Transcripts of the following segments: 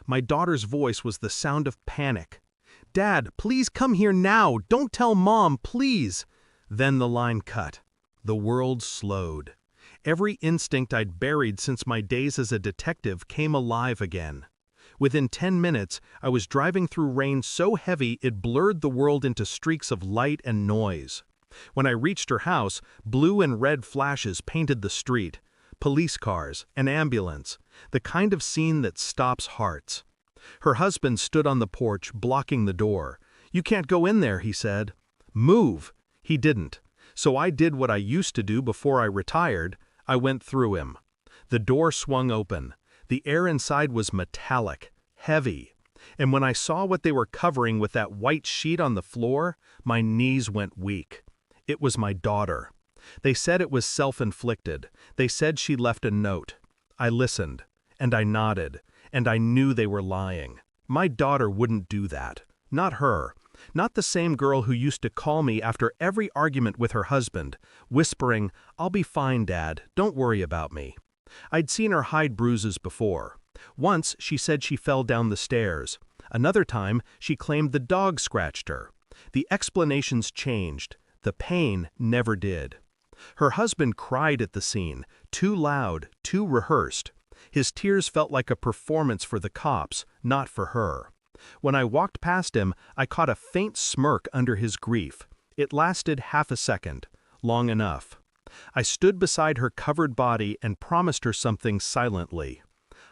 My daughter's voice was the sound of panic. "Dad, please come here now! Don't tell Mom, please!" Then the line cut. The world slowed. Every instinct I'd buried since my days as a detective came alive again. Within 10 minutes, I was driving through rain so heavy it blurred the world into streaks of light and noise. When I reached her house, blue and red flashes painted the street. Police cars, an ambulance, the kind of scene that stops hearts. Her husband stood on the porch, blocking the door. "You can't go in there," he said. "Move!" He didn't. So I did what I used to do before I retired. I went through him. The door swung open. The air inside was metallic, heavy. And when I saw what they were covering with that white sheet on the floor, my knees went weak. It was my daughter. They said it was self-inflicted. They said she left a note. I listened, and I nodded, and I knew they were lying. My daughter wouldn't do that. Not her. Not the same girl who used to call me after every argument with her husband, whispering, "I'll be fine, Dad. Don't worry about me." I'd seen her hide bruises before. Once she said she fell down the stairs. Another time she claimed the dog scratched her. The explanations changed. The pain never did. Her husband cried at the scene, too loud, too rehearsed. His tears felt like a performance for the cops, not for her. When I walked past him, I caught a faint smirk under his grief. It lasted half a second, long enough. I stood beside her covered body and promised her something silently.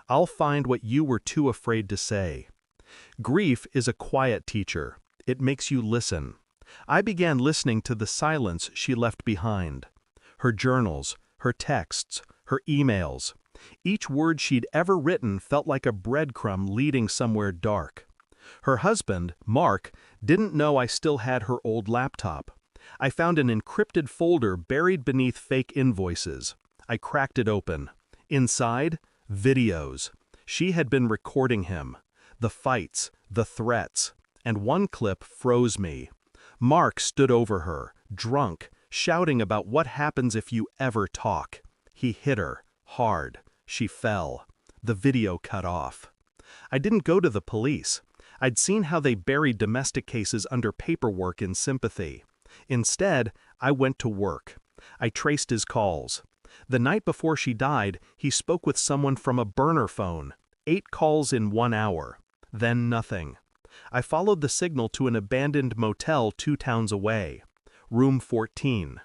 "I'll find what you were too afraid to say." Grief is a quiet teacher. It makes you listen. I began listening to the silence she left behind. Her journals, her texts, her emails. Each word she'd ever written felt like a breadcrumb leading somewhere dark. Her husband, Mark, didn't know I still had her old laptop. I found an encrypted folder buried beneath fake invoices. I cracked it open. Inside, videos. She had been recording him. The fights, the threats. And one clip froze me. Mark stood over her, drunk, shouting about what happens if you ever talk. He hit her, hard. She fell. The video cut off. I didn't go to the police. I'd seen how they buried domestic cases under paperwork in sympathy. Instead, I went to work. I traced his calls. The night before she died, he spoke with someone from a burner phone. 8 calls in 1 hour. Then nothing. I followed the signal to an abandoned motel 2 towns away. Room 14.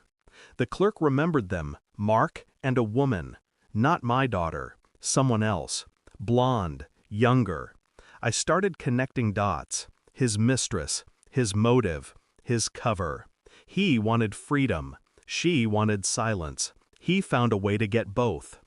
The clerk remembered them, Mark and a woman. Not my daughter. Someone else. Blonde. Younger. I started connecting dots. His mistress. His motive. His cover. He wanted freedom. She wanted silence. He found a way to get both.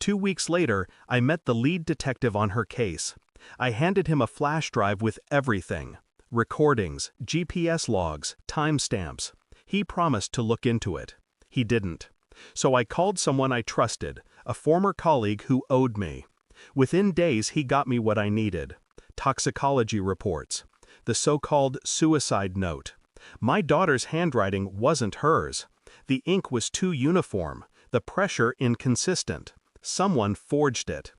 2 weeks later, I met the lead detective on her case. I handed him a flash drive with everything. Recordings, GPS logs, timestamps. He promised to look into it. He didn't. So I called someone I trusted, a former colleague who owed me. Within days, he got me what I needed. Toxicology reports. The so-called suicide note. My daughter's handwriting wasn't hers. The ink was too uniform, the pressure inconsistent. Someone forged it.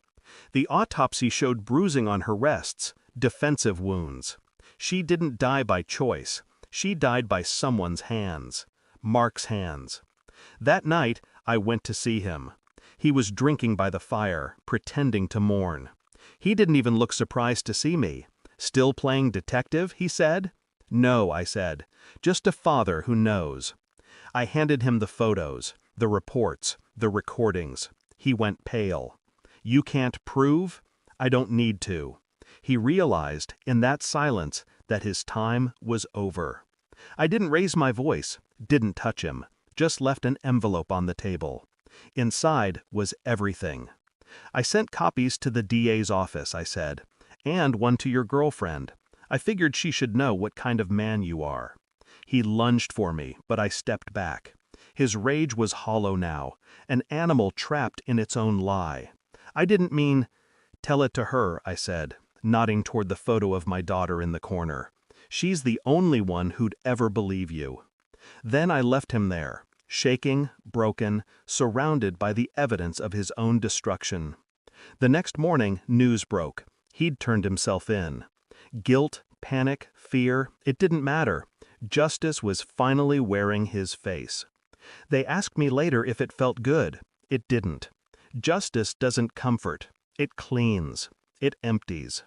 The autopsy showed bruising on her wrists, defensive wounds. She didn't die by choice. She died by someone's hands. Mark's hands. That night, I went to see him. He was drinking by the fire, pretending to mourn. He didn't even look surprised to see me. "Still playing detective?" he said. "No," I said. "Just a father who knows." I handed him the photos, the reports, the recordings. He went pale. "You can't prove?" "I don't need to." He realized, in that silence, that his time was over. I didn't raise my voice, didn't touch him, just left an envelope on the table. Inside was everything. "I sent copies to the DA's office," I said, "and one to your girlfriend. I figured she should know what kind of man you are." He lunged for me, but I stepped back. His rage was hollow now, an animal trapped in its own lie. "I didn't mean—" "Tell it to her," I said, nodding toward the photo of my daughter in the corner. "She's the only one who'd ever believe you." Then I left him there, shaking, broken, surrounded by the evidence of his own destruction. The next morning, news broke. He'd turned himself in. Guilt, panic, fear, it didn't matter. Justice was finally wearing his face. They asked me later if it felt good. It didn't. Justice doesn't comfort. It cleans. It empties.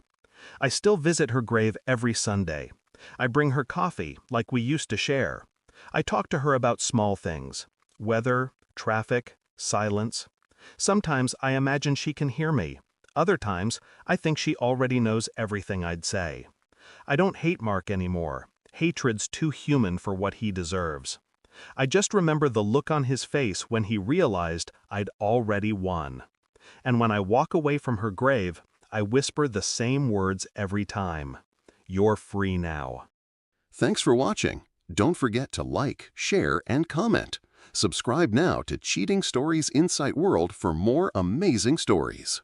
I still visit her grave every Sunday. I bring her coffee, like we used to share. I talk to her about small things. Weather, traffic, silence. Sometimes I imagine she can hear me. Other times, I think she already knows everything I'd say. I don't hate Mark anymore. Hatred's too human for what he deserves. I just remember the look on his face when he realized I'd already won. And when I walk away from her grave, I whisper the same words every time. You're free now. Thanks for watching. Don't forget to like, share, and comment. Subscribe now to Cheating Stories Insight World for more amazing stories.